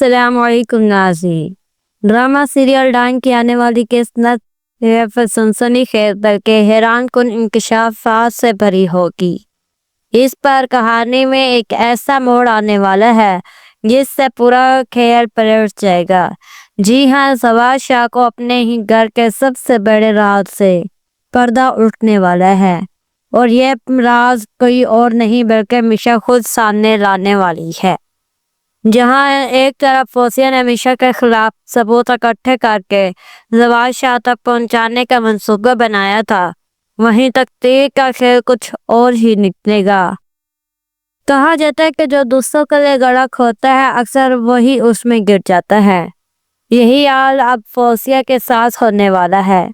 السلام علیکم ناظرین۔ ڈرامہ سیریل ڈان کی آنے والی قسط نہ صرف سنسنی خیز بلکہ حیران کن انکشافات سے بھری ہوگی۔ اس پر کہانی میں ایک ایسا موڑ آنے والا ہے جس سے پورا کھیل پلٹ جائے گا۔ جی ہاں، زوال شاہ کو اپنے ہی گھر کے سب سے بڑے راز سے پردہ اٹھنے والا ہے، اور یہ راز کوئی اور نہیں بلکہ میشا خود سامنے لانے والی ہے۔ جہاں ایک طرف فوزیہ نے میشا کے خلاف ثبوت اکٹھے کر کے زوال شاہ تک پہنچانے کا منصوبہ بنایا تھا، وہیں تقدیر کا کھیل کچھ اور ہی نکلے گا۔ کہا جاتا ہے کہ جو دوسروں کے لیے گڑھا کھودتا ہے اکثر وہی اس میں گر جاتا ہے۔ یہی حال اب فوزیہ کے ساتھ ہونے والا ہے،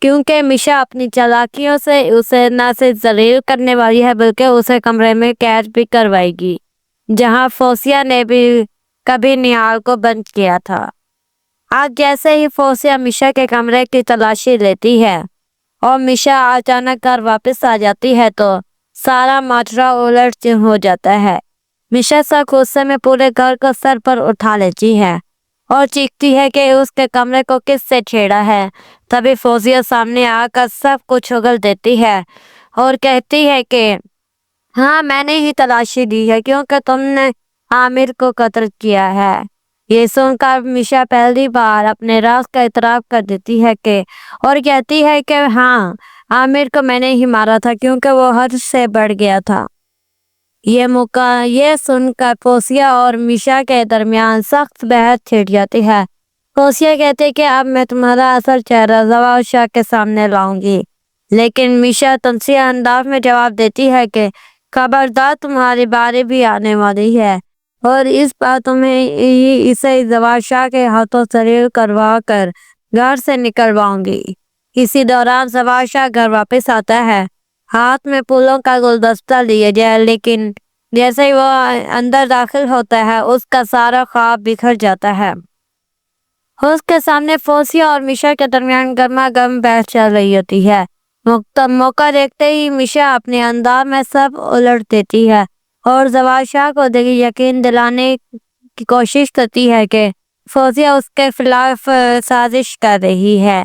کیونکہ میشا اپنی چالاکیوں سے اسے نہ صرف ذلیل کرنے والی ہے بلکہ اسے کمرے میں قید بھی کروائے گی جہاں فوزیہ نے بھی کبھی نہال کو بند کیا تھا۔ آج جیسے ہی فوزیہ میشا کے کمرے کی تلاشی لیتی ہے اور میشا اچانک گھر واپس آ جاتی ہے تو سارا ماجرا الٹ ہو جاتا ہے۔ میشا سخت غصے میں پورے گھر کو سر پر اٹھا لیتی ہے اور چیختی ہے کہ اس کے کمرے کو کس سے چھیڑا ہے۔ تبھی فوزیہ سامنے آ کر سب کچھ اگل دیتی ہے اور کہتی ہے کہ ہاں، میں نے ہی تلاشی دی ہے کیونکہ تم نے عامر کو قتل کیا ہے۔ یہ سن کر میشا پہلی بار اپنے راز کا اعتراف کر دیتی ہے اور کہتی ہے کہ ہاں، عامر کو میں نے ہی مارا تھا کیونکہ وہ حد سے بڑھ گیا تھا۔ یہ سن کر فوزیہ اور میشا کے درمیان سخت بحث چھڑ جاتی ہے۔ فوزیہ کہتی ہے کہ اب میں تمہارا اصل چہرہ زوال شاہ کے سامنے لاؤں گی، لیکن میشا تنزیہ انداز میں جواب دیتی ہے کہ خبردار، تمہاری باری بھی آنے والی ہے اور اس بار تمہیں اسے زوال شاہ کے ہاتھوں ذلیل کروا کر گھر سے نکلواؤں گی۔ اسی دوران زوال شاہ گھر واپس آتا ہے، ہاتھ میں پھولوں کا گلدستہ لیے جائے، لیکن جیسے ہی وہ اندر داخل ہوتا ہے اس کا سارا خواب بکھر جاتا ہے۔ اس کے سامنے فوزیہ اور میشا کے درمیان گرما گرم بحث چل رہی ہوتی ہے۔ موقع دیکھتے ہی میشا اپنے انداز میں سب الٹ دیتی ہے اور زوال شاہ کو یقین دلانے کی کوشش کرتی ہے کہ فوزیہ اس کے خلاف سازش کر رہی ہے۔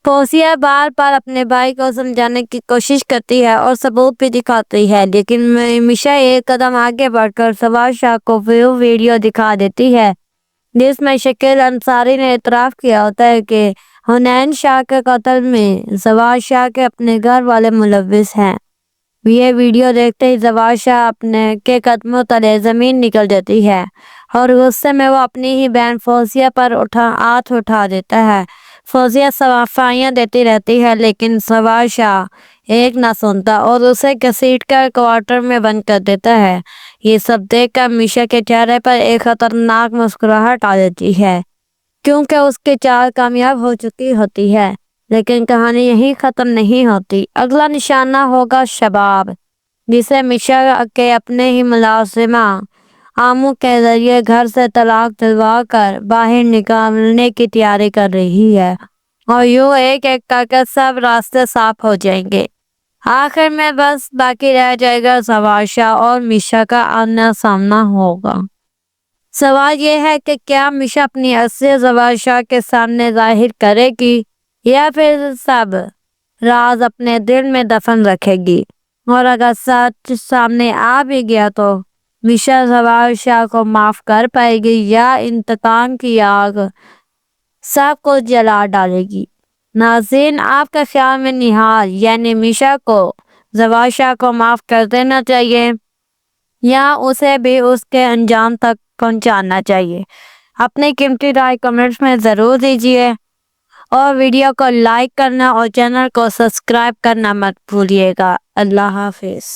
فوزیہ بار بار اپنے بھائی کو سمجھانے کی کوشش کرتی ہے اور ثبوت بھی دکھاتی ہے، لیکن میشا ایک قدم آگے بڑھ کر زوال شاہ کو وہ ویڈیو دکھا دیتی ہے جس میں شکیل انصاری نے اعتراف کیا ہوتا ہے کہ حنین شاہ کے قتل میں زوال شاہ کے اپنے گھر والے ملوث ہیں۔ یہ ویڈیو دیکھتے ہی زوال شاہ کے قدموں تلے زمین نکل جاتی ہے اور غصے میں وہ اپنی ہی بہن فوزیہ پر ہاتھ اٹھا دیتا ہے۔ فوزیہ صفائیاں دیتی رہتی ہے لیکن زوال شاہ ایک نہ سنتا اور اسے گھسیٹ کر کوارٹر میں بند کر دیتا ہے۔ یہ سب دیکھ کر میشا کے چہرے پر ایک خطرناک مسکراہٹ آ جاتی ہے کیونکہ اس کی چال کامیاب ہو چکی ہوتی ہے، لیکن کہانی یہیں ختم نہیں ہوتی۔ اگلا نشانہ ہوگا شباب، جسے میشا کے اپنے ہی ملازمہ آمو کے ذریعے گھر سے طلاق دلوا کر باہر نکالنے کی تیاری کر رہی ہے، اور یوں ایک ایک کر کے سب راستے صاف ہو جائیں گے۔ آخر میں بس باقی رہ جائے گا زوال شاہ اور میشا کا آمنا سامنا ہوگا۔ سوال یہ ہے کہ کیا میشا اپنی اصلیت زوال شاہ کے سامنے ظاہر کرے گی یا پھر سب راز اپنے دل میں دفن رکھے گی، اور اگر سچ سامنے آ بھی گیا تو میشا زوال شاہ کو معاف کر پائے گی یا انتقام کی آگ سب کو جلا ڈالے گی؟ ناظرین، آپ کے خیال میں نہال یعنی میشا کو زوال شاہ کو معاف کر دینا چاہیے یا اسے بھی اس کے انجام تک پہنچانا چاہیے؟ اپنی قیمتی رائے کمنٹس میں ضرور دیجیے اور ویڈیو کو لائک کرنا اور چینل کو سبسکرائب کرنا مت بھولیے گا۔ اللہ حافظ۔